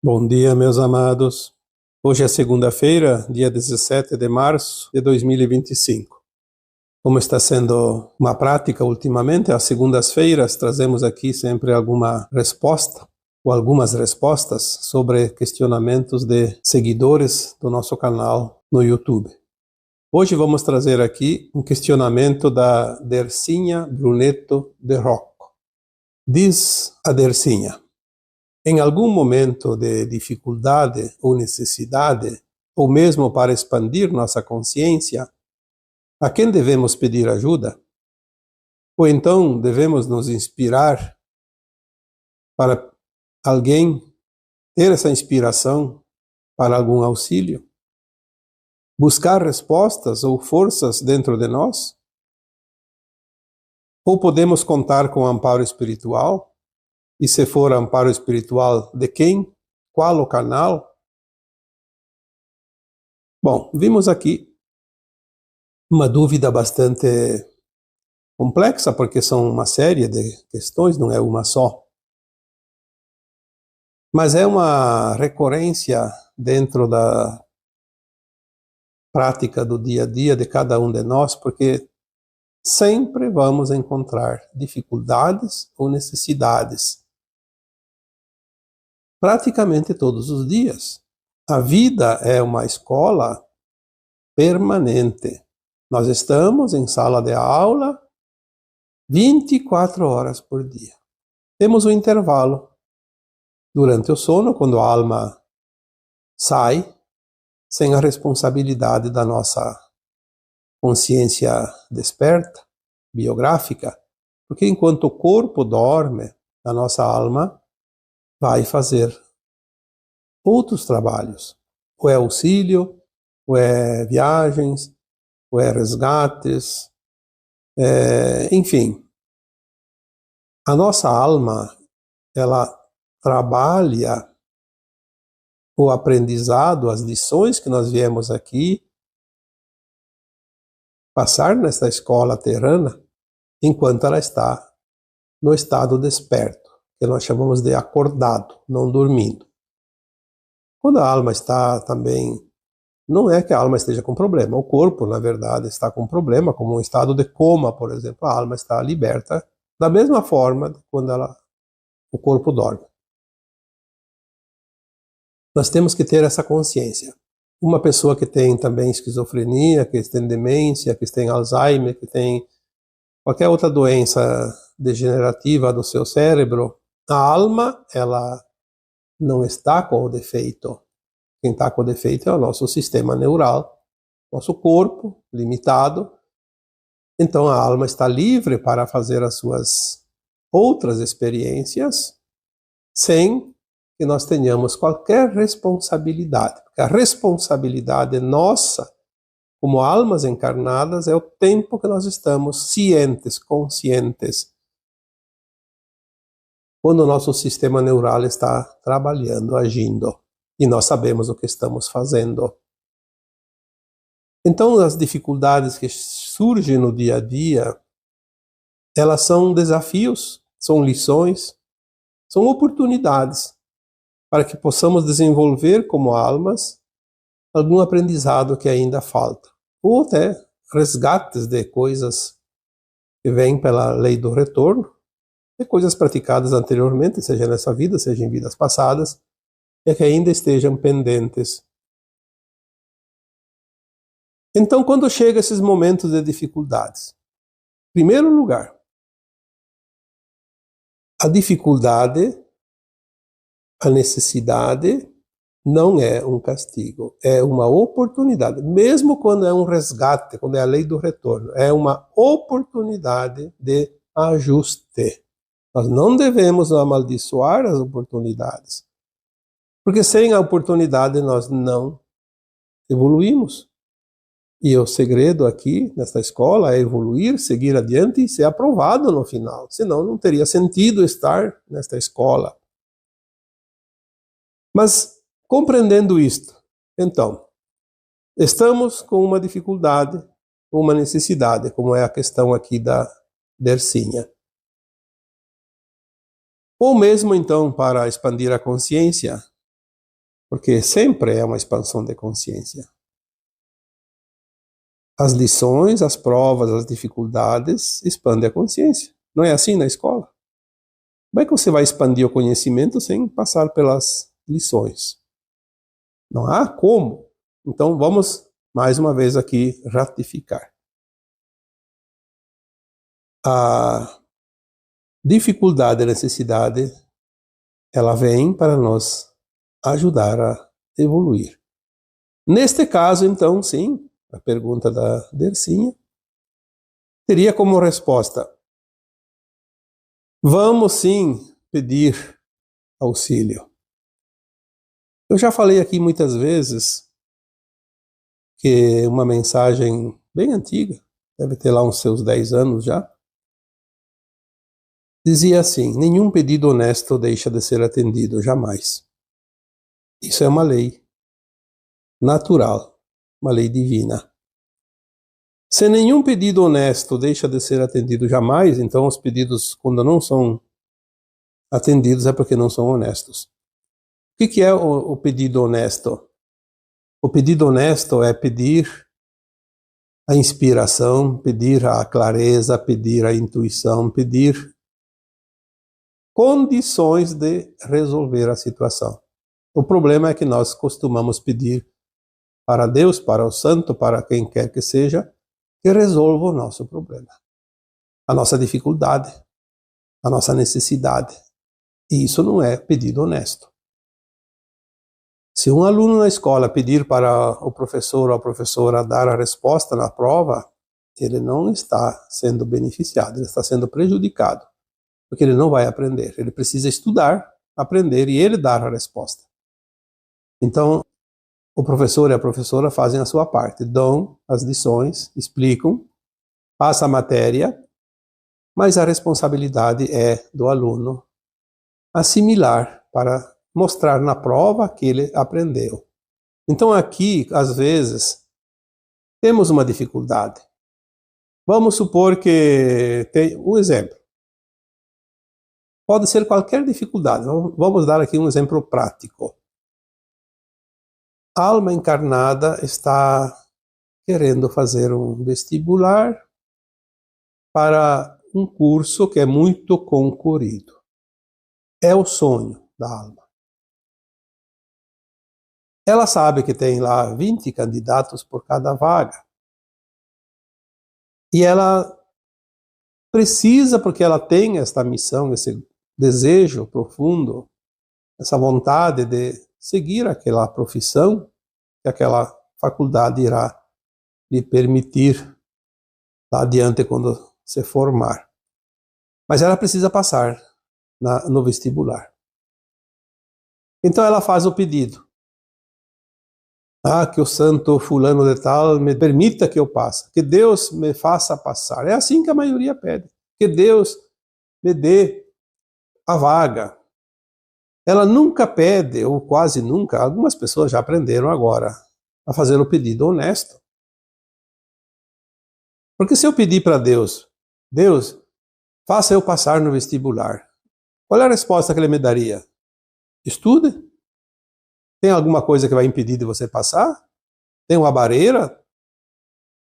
Bom dia, meus amados. Hoje é segunda-feira, dia 17 de março de 2025. Como está sendo uma prática ultimamente, às segundas-feiras trazemos aqui sempre alguma resposta ou algumas respostas sobre questionamentos de seguidores do nosso canal no YouTube. Hoje vamos trazer aqui um questionamento da Dercinha Brunetto de Rocco. Diz a Dercinha: em algum momento de dificuldade ou necessidade, ou mesmo para expandir nossa consciência, a quem devemos pedir ajuda? Ou então devemos nos inspirar para alguém ter essa inspiração para algum auxílio? Buscar respostas ou forças dentro de nós? Ou podemos contar com amparo espiritual? E se for amparo espiritual, de quem? Qual o canal? Bom, vimos aqui uma dúvida bastante complexa, porque são uma série de questões, não é uma só. Mas é uma recorrência dentro da prática do dia a dia de cada um de nós, porque sempre vamos encontrar dificuldades ou necessidades, praticamente todos os dias. A vida é uma escola permanente. Nós estamos em sala de aula 24 horas por dia. Temos um intervalo durante o sono, quando a alma sai, sem a responsabilidade da nossa consciência desperta, biográfica, porque enquanto o corpo dorme, a nossa alma vai fazer outros trabalhos, ou é auxílio, ou é viagens, ou é resgates, enfim. A nossa alma, ela trabalha o aprendizado, as lições que nós viemos aqui passar nesta escola terrana, enquanto ela está no estado desperto, que nós chamamos de acordado, não dormindo. Quando a alma está também, não é que a alma esteja com problema, o corpo, na verdade, está com problema, como um estado de coma, por exemplo, a alma está liberta da mesma forma quando o corpo dorme. Nós temos que ter essa consciência. Uma pessoa que tem também esquizofrenia, que tem demência, que tem Alzheimer, que tem qualquer outra doença degenerativa do seu cérebro, a alma, ela não está com o defeito. Quem está com o defeito é o nosso sistema neural, nosso corpo limitado. Então a alma está livre para fazer as suas outras experiências sem que nós tenhamos qualquer responsabilidade. Porque a responsabilidade nossa, como almas encarnadas, é o tempo que nós estamos cientes, conscientes, quando o nosso sistema neural está trabalhando, agindo, e nós sabemos o que estamos fazendo. Então, as dificuldades que surgem no dia a dia, elas são desafios, são lições, são oportunidades para que possamos desenvolver como almas algum aprendizado que ainda falta, ou até resgates de coisas que vêm pela lei do retorno, de coisas praticadas anteriormente, seja nessa vida, seja em vidas passadas, e que ainda estejam pendentes. Então, quando chegam esses momentos de dificuldades, em primeiro lugar, a dificuldade, a necessidade não é um castigo, é uma oportunidade. Mesmo quando é um resgate, quando é a lei do retorno, é uma oportunidade de ajuste. Nós não devemos amaldiçoar as oportunidades, porque sem a oportunidade nós não evoluímos. E o segredo aqui, nesta escola, é evoluir, seguir adiante e ser aprovado no final. Senão não teria sentido estar nesta escola. Mas, compreendendo isto, então, estamos com uma dificuldade, uma necessidade, como é a questão aqui da Dercinha. Ou mesmo, então, para expandir a consciência, porque sempre é uma expansão de consciência. As lições, as provas, as dificuldades expandem a consciência. Não é assim na escola? Como é que você vai expandir o conhecimento sem passar pelas lições? Não há como. Então vamos mais uma vez aqui ratificar. A dificuldade, a necessidade, ela vem para nos ajudar a evoluir. Neste caso, então, sim, a pergunta da Dercinha teria como resposta: vamos sim pedir auxílio. Eu já falei aqui muitas vezes que uma mensagem bem antiga, deve ter lá uns seus 10 anos já, dizia assim: nenhum pedido honesto deixa de ser atendido, jamais. Isso é uma lei natural, uma lei divina. Se nenhum pedido honesto deixa de ser atendido jamais, então os pedidos, quando não são atendidos, é porque não são honestos. O que é o pedido honesto? O pedido honesto é pedir a inspiração, pedir a clareza, pedir a intuição, pedir condições de resolver a situação. O problema é que nós costumamos pedir para Deus, para o santo, para quem quer que seja, que resolva o nosso problema, a nossa dificuldade, a nossa necessidade. E isso não é pedido honesto. Se um aluno na escola pedir para o professor ou a professora dar a resposta na prova, ele não está sendo beneficiado, ele está sendo prejudicado, porque ele não vai aprender. Ele precisa estudar, aprender e ele dar a resposta. Então, o professor e a professora fazem a sua parte, dão as lições, explicam, passa a matéria, mas a responsabilidade é do aluno assimilar para mostrar na prova que ele aprendeu. Então aqui, às vezes, temos uma dificuldade. Vamos supor que tem um exemplo. Pode ser qualquer dificuldade. Vamos dar aqui um exemplo prático. A alma encarnada está querendo fazer um vestibular para um curso que é muito concorrido. É o sonho da alma. Ela sabe que tem lá 20 candidatos por cada vaga. E ela precisa, porque ela tem esta missão, esse desejo profundo, essa vontade de seguir aquela profissão que aquela faculdade irá lhe permitir lá adiante quando se formar. Mas ela precisa passar no vestibular. Então ela faz o pedido. Que o santo fulano de tal me permita que eu passe, que Deus me faça passar. É assim que a maioria pede, que Deus me dê a vaga. Ela nunca pede, ou quase nunca, algumas pessoas já aprenderam agora a fazer o pedido honesto. Porque se eu pedir para Deus, Deus, faça eu passar no vestibular, qual é a resposta que ele me daria? Estude. Tem alguma coisa que vai impedir de você passar? Tem uma barreira?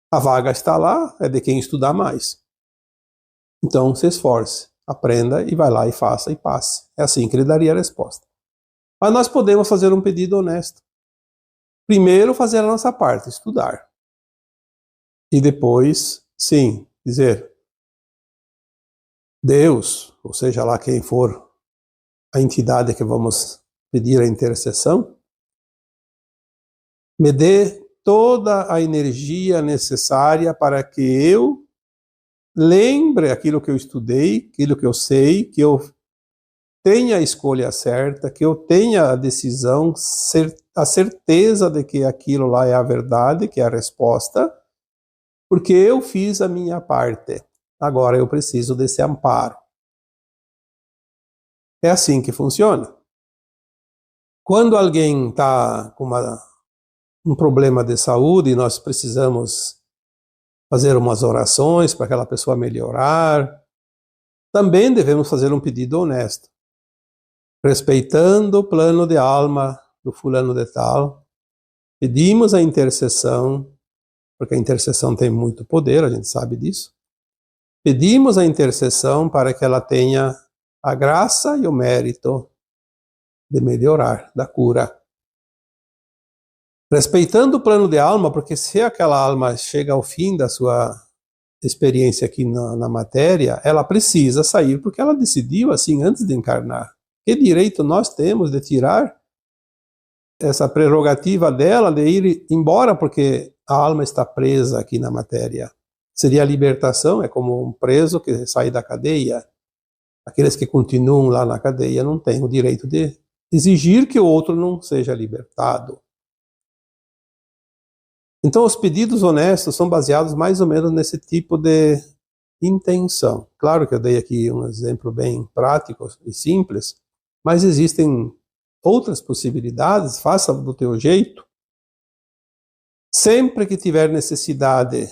A vaga está lá, é de quem estudar mais. Então se esforce, aprenda e vai lá e faça e passe. É assim que ele daria a resposta. Mas nós podemos fazer um pedido honesto. Primeiro fazer a nossa parte, estudar. E depois, sim, dizer: Deus, ou seja lá quem for a entidade que vamos pedir a intercessão, me dê toda a energia necessária para que eu lembre aquilo que eu estudei, aquilo que eu sei, que eu tenha a escolha certa, que eu tenha a decisão, a certeza de que aquilo lá é a verdade, que é a resposta, porque eu fiz a minha parte. Agora eu preciso desse amparo. É assim que funciona. Quando alguém está com um problema de saúde e nós precisamos fazer umas orações para aquela pessoa melhorar, também devemos fazer um pedido honesto, respeitando o plano de alma do fulano de tal, pedimos a intercessão, porque a intercessão tem muito poder, a gente sabe disso. Pedimos a intercessão para que ela tenha a graça e o mérito de melhorar, da cura. Respeitando o plano de alma, porque se aquela alma chega ao fim da sua experiência aqui na matéria, ela precisa sair, porque ela decidiu assim antes de encarnar. Que direito nós temos de tirar essa prerrogativa dela de ir embora, porque a alma está presa aqui na matéria? Seria a libertação, é como um preso que sai da cadeia. Aqueles que continuam lá na cadeia não têm o direito de exigir que o outro não seja libertado. Então, os pedidos honestos são baseados mais ou menos nesse tipo de intenção. Claro que eu dei aqui um exemplo bem prático e simples, mas existem outras possibilidades. Faça do teu jeito. Sempre que tiver necessidade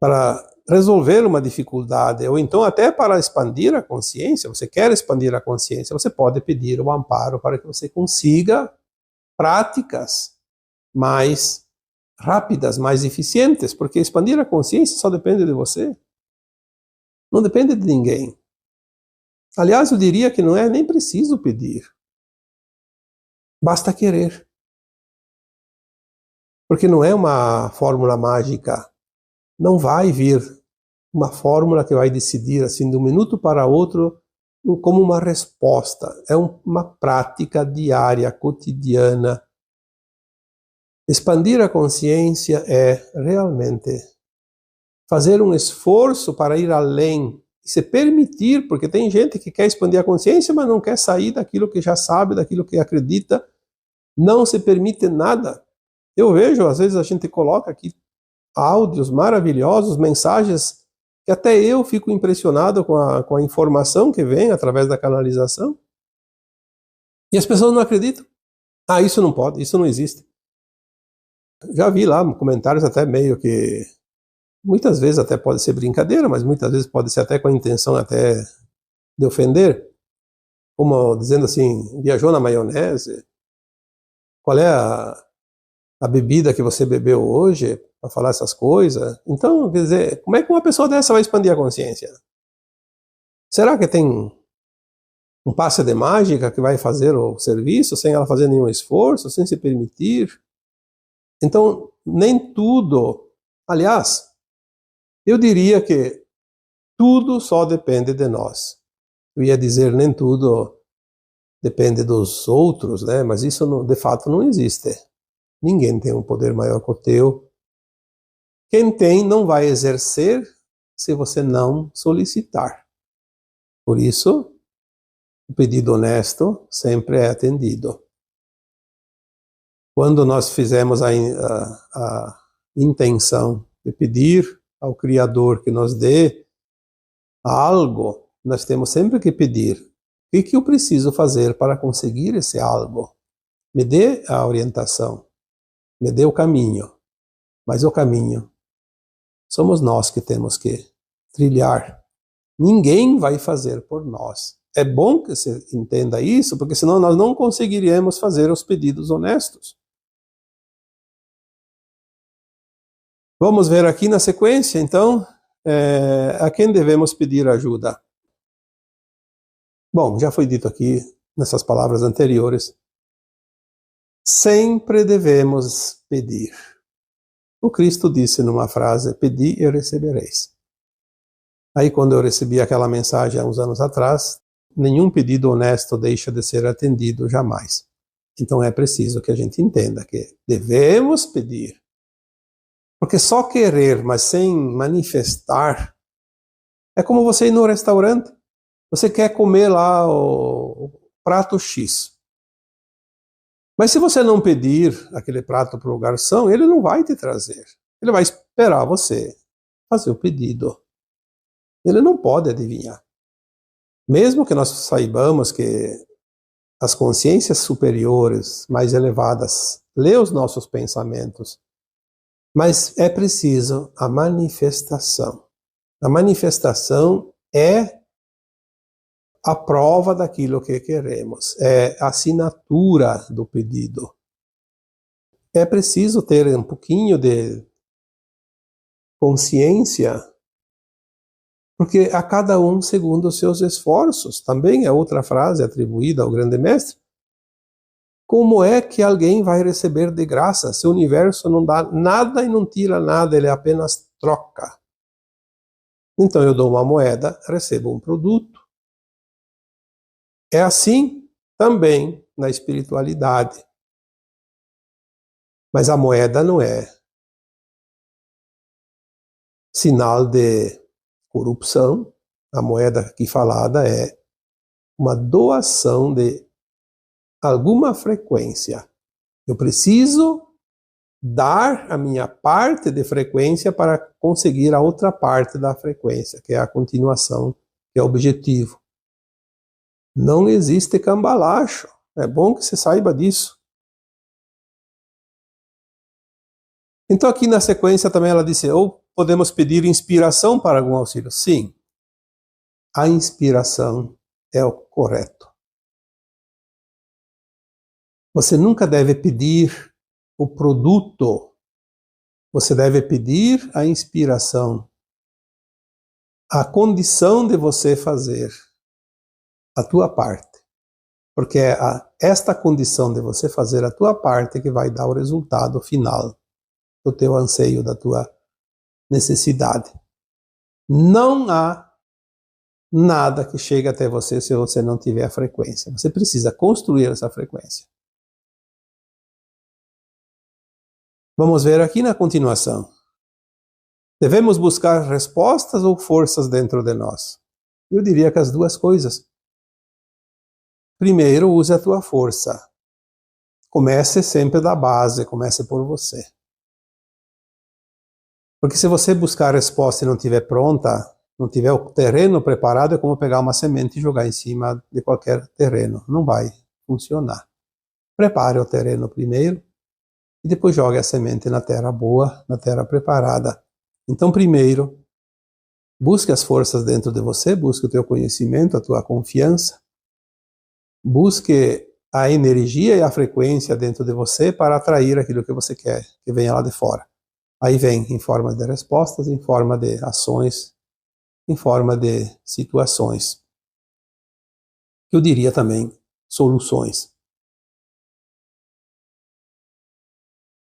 para resolver uma dificuldade, ou então até para expandir a consciência, você quer expandir a consciência, você pode pedir o amparo para que você consiga práticas mais rápidas, mais eficientes, porque expandir a consciência só depende de você. Não depende de ninguém. Aliás, eu diria que não é nem preciso pedir. Basta querer. Porque não é uma fórmula mágica. Não vai vir uma fórmula que vai decidir assim de um minuto para outro como uma resposta. É uma prática diária, cotidiana. Expandir a consciência é realmente fazer um esforço para ir além, se permitir, porque tem gente que quer expandir a consciência, mas não quer sair daquilo que já sabe, daquilo que acredita, não se permite nada. Eu vejo, às vezes a gente coloca aqui áudios maravilhosos, mensagens que até eu fico impressionado com a informação que vem através da canalização. E as pessoas não acreditam. Ah, isso não pode, isso não existe. Já vi lá comentários até meio que, muitas vezes até pode ser brincadeira, mas muitas vezes pode ser até com a intenção até de ofender, como dizendo assim, viajou na maionese, qual é a bebida que você bebeu hoje para falar essas coisas? Então, quer dizer, como é que uma pessoa dessa vai expandir a consciência? Será que tem um passe de mágica que vai fazer o serviço sem ela fazer nenhum esforço, sem se permitir? Então, nem tudo, aliás, eu diria que tudo só depende de nós. Eu ia dizer nem tudo depende dos outros, né? Mas isso não, de fato não existe. Ninguém tem um poder maior que o teu. Quem tem não vai exercer se você não solicitar. Por isso, o pedido honesto sempre é atendido. Quando nós fizemos a intenção de pedir ao Criador que nos dê algo, nós temos sempre que pedir: o que eu preciso fazer para conseguir esse algo? Me dê a orientação, me dê o caminho, mas o caminho somos nós que temos que trilhar. Ninguém vai fazer por nós. É bom que você entenda isso, porque senão nós não conseguiríamos fazer os pedidos honestos. Vamos ver aqui na sequência, então, a quem devemos pedir ajuda. Bom, já foi dito aqui, nessas palavras anteriores, sempre devemos pedir. O Cristo disse numa frase: pedi e recebereis. Aí, quando eu recebi aquela mensagem há uns anos atrás, nenhum pedido honesto deixa de ser atendido jamais. Então é preciso que a gente entenda que devemos pedir. Porque só querer, mas sem manifestar, é como você ir no restaurante. Você quer comer lá o prato X. Mas se você não pedir aquele prato para o garçom, ele não vai te trazer. Ele vai esperar você fazer o pedido. Ele não pode adivinhar. Mesmo que nós saibamos que as consciências superiores, mais elevadas, lê os nossos pensamentos, mas é preciso a manifestação. A manifestação é a prova daquilo que queremos, é a assinatura do pedido. É preciso ter um pouquinho de consciência, porque a cada um segundo os seus esforços. Também é outra frase atribuída ao grande mestre. Como é que alguém vai receber de graça se o universo não dá nada e não tira nada, ele apenas troca? Então eu dou uma moeda, recebo um produto. É assim também na espiritualidade. Mas a moeda não é sinal de corrupção. A moeda aqui falada é uma doação de alguma frequência. Eu preciso dar a minha parte de frequência para conseguir a outra parte da frequência, que é a continuação, que é o objetivo. Não existe cambalacho. É bom que você saiba disso. Então aqui na sequência também ela disse, ou podemos pedir inspiração para algum auxílio. Sim, a inspiração é o correto. Você nunca deve pedir o produto, você deve pedir a inspiração, a condição de você fazer a tua parte. Porque é esta condição de você fazer a tua parte que vai dar o resultado final do teu anseio, da tua necessidade. Não há nada que chegue até você se você não tiver a frequência. Você precisa construir essa frequência. Vamos ver aqui na continuação. Devemos buscar respostas ou forças dentro de nós? Eu diria que as duas coisas. Primeiro, use a tua força. Comece sempre da base, comece por você. Porque se você buscar a resposta e não estiver pronta, não tiver o terreno preparado, é como pegar uma semente e jogar em cima de qualquer terreno. Não vai funcionar. Prepare o terreno primeiro e depois jogue a semente na terra boa, na terra preparada. Então, primeiro, busque as forças dentro de você, busque o teu conhecimento, a tua confiança, busque a energia e a frequência dentro de você para atrair aquilo que você quer, que venha lá de fora. Aí vem em forma de respostas, em forma de ações, em forma de situações. Eu diria também soluções.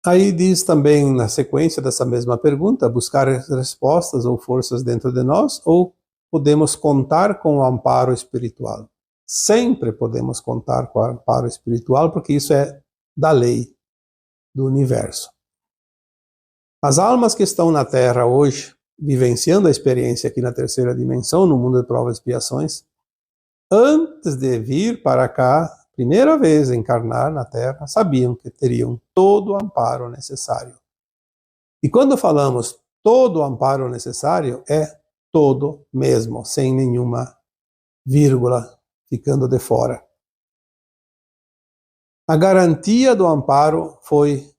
Aí diz também na sequência dessa mesma pergunta, buscar respostas ou forças dentro de nós, ou podemos contar com o amparo espiritual? Sempre podemos contar com o amparo espiritual, porque isso é da lei do universo. As almas que estão na Terra hoje, vivenciando a experiência aqui na terceira dimensão, no mundo de provas e expiações, antes de vir para cá, primeira vez encarnar na Terra, sabiam que teriam todo o amparo necessário. E quando falamos todo o amparo necessário, é todo mesmo, sem nenhuma vírgula ficando de fora. A garantia do amparo foi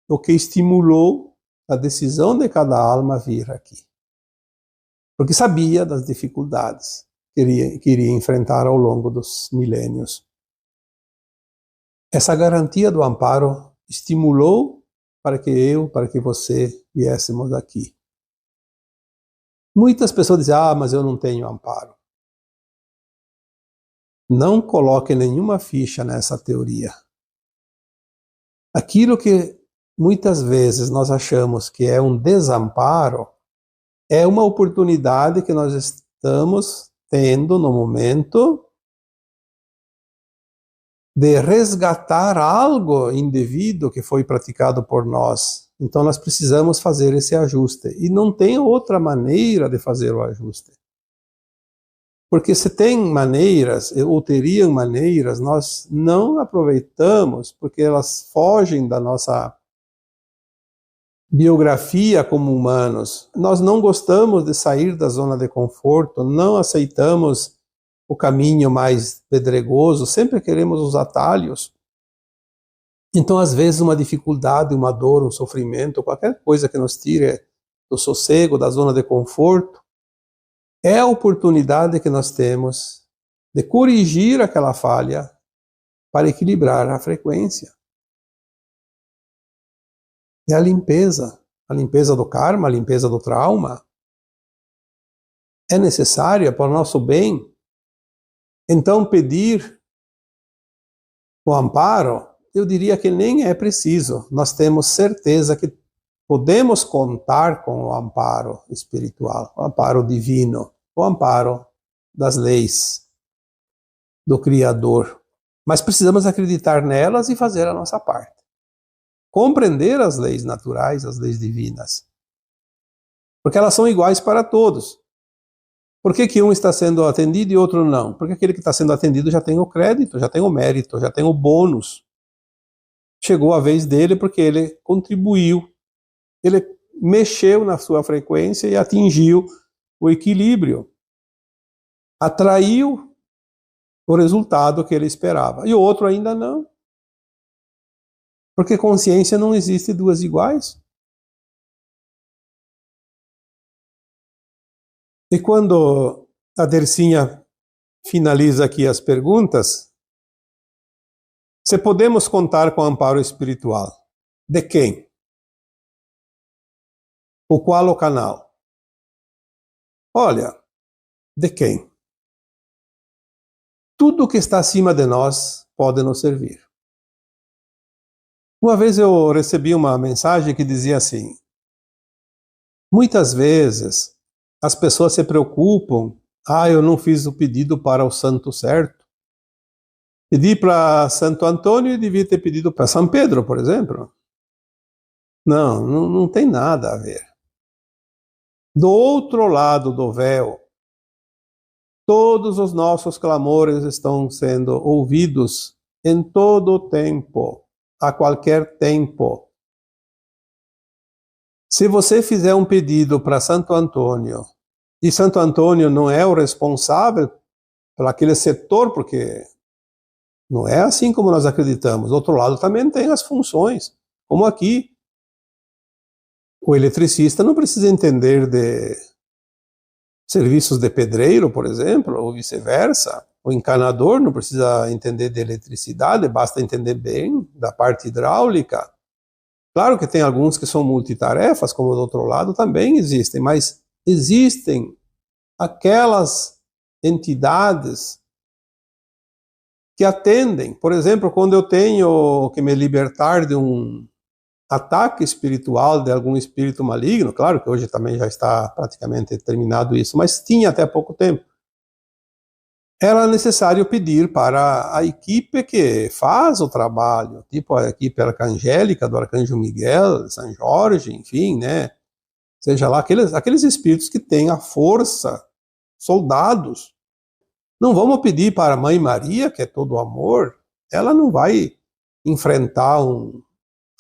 o que estimulou a decisão de cada alma vir aqui. Porque sabia das dificuldades que iria enfrentar ao longo dos milênios. Essa garantia do amparo estimulou para que você viéssemos aqui. Muitas pessoas dizem, mas eu não tenho amparo. Não coloque nenhuma ficha nessa teoria. Aquilo que muitas vezes nós achamos que é um desamparo, é uma oportunidade que nós estamos tendo no momento de resgatar algo indevido que foi praticado por nós. Então nós precisamos fazer esse ajuste. E não tem outra maneira de fazer o ajuste. Porque se tem maneiras, ou teriam maneiras, nós não aproveitamos, porque elas fogem da nossa biografia como humanos. Nós não gostamos de sair da zona de conforto, não aceitamos o caminho mais pedregoso, sempre queremos os atalhos. Então, às vezes, uma dificuldade, uma dor, um sofrimento, qualquer coisa que nos tire do sossego, da zona de conforto, é a oportunidade que nós temos de corrigir aquela falha para equilibrar a frequência. É a limpeza do karma, a limpeza do trauma. É necessária para o nosso bem. Então, pedir o amparo, eu diria que nem é preciso. Nós temos certeza que podemos contar com o amparo espiritual, o amparo divino, o amparo das leis do Criador. Mas precisamos acreditar nelas e fazer a nossa parte. Compreender as leis naturais, as leis divinas. Porque elas são iguais para todos. Por que um está sendo atendido e outro não? Porque aquele que está sendo atendido já tem o crédito, já tem o mérito, já tem o bônus. Chegou a vez dele porque ele contribuiu, ele mexeu na sua frequência e atingiu o equilíbrio. Atraiu o resultado que ele esperava. E o outro ainda não. Porque consciência não existe duas iguais. E quando a Dercinha finaliza aqui as perguntas, se podemos contar com o amparo espiritual, de quem? O qual o canal? Olha, de quem? Tudo que está acima de nós pode nos servir. Uma vez eu recebi uma mensagem que dizia assim: muitas vezes as pessoas se preocupam, eu não fiz o pedido para o santo certo. Pedi para Santo Antônio e devia ter pedido para São Pedro, por exemplo. Não tem nada a ver. Do outro lado do véu, todos os nossos clamores estão sendo ouvidos em todo o tempo, a qualquer tempo. Se você fizer um pedido para Santo Antônio, e Santo Antônio não é o responsável por aquele setor, porque não é assim como nós acreditamos. Do outro lado também tem as funções, como aqui. O eletricista não precisa entender de serviços de pedreiro, por exemplo, ou vice-versa. O encanador não precisa entender de eletricidade, basta entender bem da parte hidráulica. Claro que tem alguns que são multitarefas, como do outro lado também existem, mas existem aquelas entidades que atendem. Por exemplo, quando eu tenho que me libertar de um ataque espiritual de algum espírito maligno, claro que hoje também já está praticamente terminado isso, mas tinha até pouco tempo. Era necessário pedir para a equipe que faz o trabalho, tipo a equipe arcangélica do Arcanjo Miguel, São Jorge, enfim, né? Seja lá, aqueles espíritos que têm a força, soldados. Não vamos pedir para a Mãe Maria, que é todo amor, ela não vai enfrentar um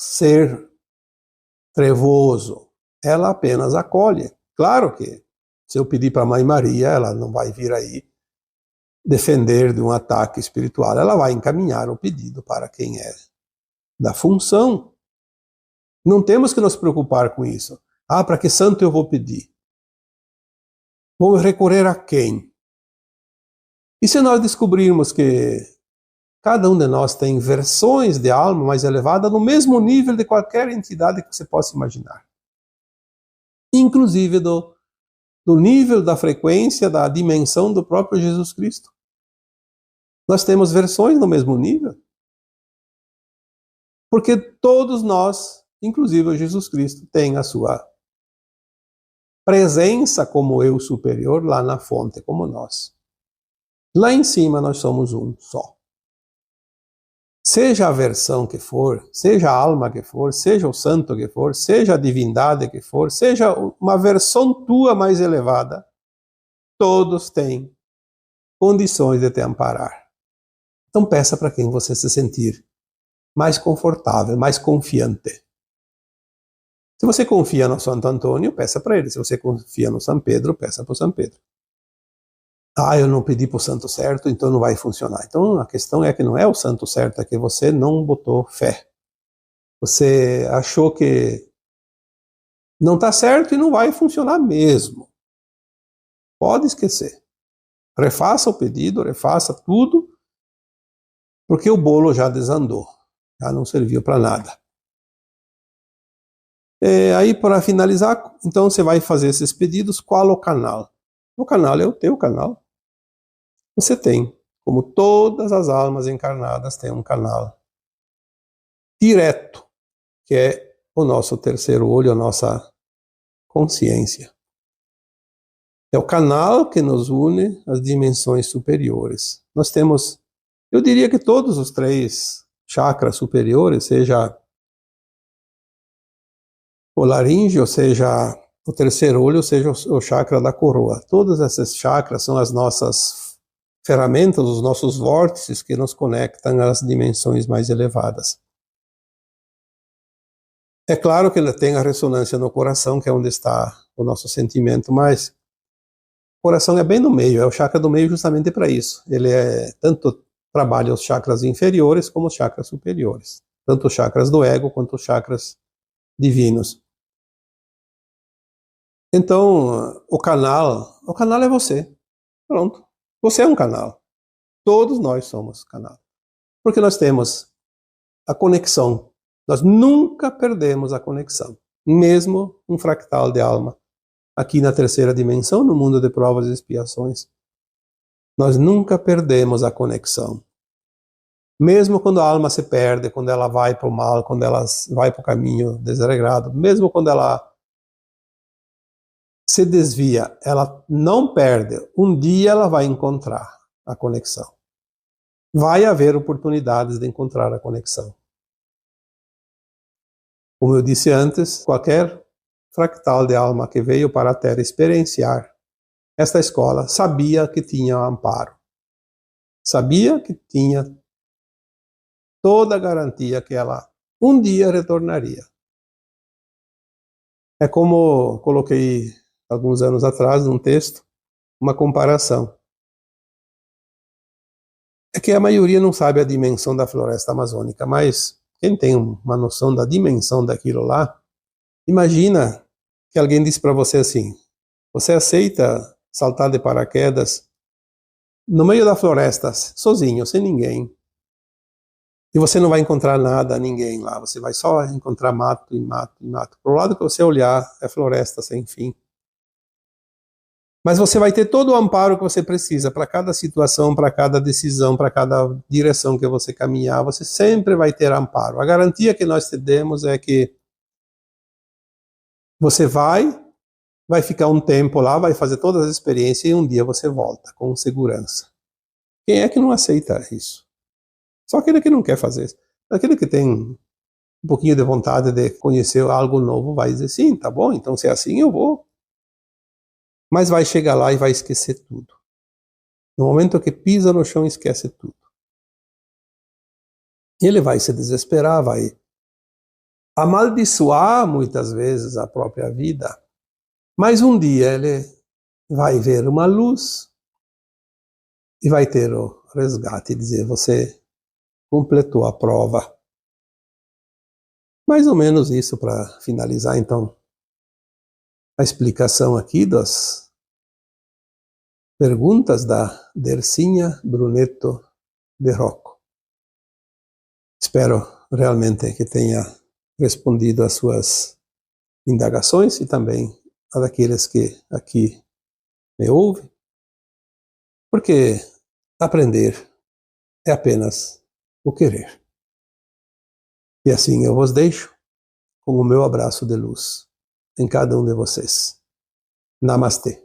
ser trevoso, ela apenas acolhe. Claro que se eu pedir para a Mãe Maria, ela não vai vir aí defender de um ataque espiritual, ela vai encaminhar o pedido para quem é da função. Não temos que nos preocupar com isso. Para que santo eu vou pedir? Vamos recorrer a quem? E se nós descobrirmos que cada um de nós tem versões de alma mais elevada no mesmo nível de qualquer entidade que você possa imaginar, inclusive do nível da frequência, da dimensão do próprio Jesus Cristo. Nós temos versões no mesmo nível. Porque todos nós, inclusive o Jesus Cristo, tem a sua presença como eu superior lá na fonte, como nós. Lá em cima nós somos um só. Seja a versão que for, seja a alma que for, seja o santo que for, seja a divindade que for, seja uma versão tua mais elevada, todos têm condições de te amparar. Então peça para quem você se sentir mais confortável, mais confiante. Se você confia no Santo Antônio, peça para ele. Se você confia no São Pedro, peça para o São Pedro. Eu não pedi para o santo certo, então não vai funcionar. Então a questão é que não é o santo certo, é que você não botou fé. Você achou que não está certo e não vai funcionar mesmo. Pode esquecer. refaça o pedido, refaça tudo, porque o bolo já desandou, já não serviu para nada. Aí, para finalizar, então você vai fazer esses pedidos. Qual o canal? O canal é o teu canal. Você tem, como todas as almas encarnadas, tem um canal direto, que é o nosso terceiro olho, a nossa consciência. É o canal que nos une às dimensões superiores. Nós temos, eu diria que todos os 3 chakras superiores, seja o laríngeo, ou seja, o terceiro olho, ou seja, o chakra da coroa. Todos esses chakras são as nossas ferramentas, os nossos vórtices que nos conectam às dimensões mais elevadas. É claro que ele tem a ressonância no coração, que é onde está o nosso sentimento, mas o coração é bem no meio, é o chakra do meio justamente para isso. Ele tanto trabalha os chakras inferiores como os chakras superiores, tanto os chakras do ego quanto os chakras divinos. Então, o canal é você. Pronto. Você é um canal. Todos nós somos canal. Porque nós temos a conexão. Nós nunca perdemos a conexão. Mesmo um fractal de alma. Aqui na terceira dimensão, no mundo de provas e expiações. Nós nunca perdemos a conexão. Mesmo quando a alma se perde, quando ela vai para o mal, quando ela vai para o caminho desregrado, mesmo quando ela se desvia, ela não perde. Um dia ela vai encontrar a conexão. Vai haver oportunidades de encontrar a conexão. Como eu disse antes, qualquer fractal de alma que veio para a Terra experienciar esta escola sabia que tinha amparo. Sabia que tinha toda a garantia que ela um dia retornaria. É como coloquei alguns anos atrás num texto, uma comparação. É que a maioria não sabe a dimensão da floresta amazônica, mas quem tem uma noção da dimensão daquilo lá, imagina que alguém disse para você assim, você aceita saltar de paraquedas no meio da floresta, sozinho, sem ninguém, e você não vai encontrar nada, ninguém lá, você vai só encontrar mato e mato e mato. Pro lado que você olhar, é floresta sem fim. Mas você vai ter todo o amparo que você precisa para cada situação, para cada decisão, para cada direção que você caminhar, você sempre vai ter amparo. A garantia que nós te demos é que você vai ficar um tempo lá, vai fazer todas as experiências e um dia você volta com segurança. Quem é que não aceita isso? Só aquele que não quer fazer isso. Aquele que tem um pouquinho de vontade de conhecer algo novo vai dizer, sim, tá bom, então se é assim eu vou. Mas vai chegar lá e vai esquecer tudo. No momento que pisa no chão, esquece tudo. Ele vai se desesperar, vai amaldiçoar muitas vezes a própria vida, mas um dia ele vai ver uma luz e vai ter o resgate e dizer, você completou a prova. Mais ou menos isso para finalizar, então, a explicação aqui das perguntas da Dercinha Brunetto de Rocco. Espero realmente que tenha respondido às suas indagações e também a daqueles que aqui me ouvem, porque aprender é apenas o querer. E assim eu vos deixo com o meu abraço de luz em cada um de vocês. Namastê.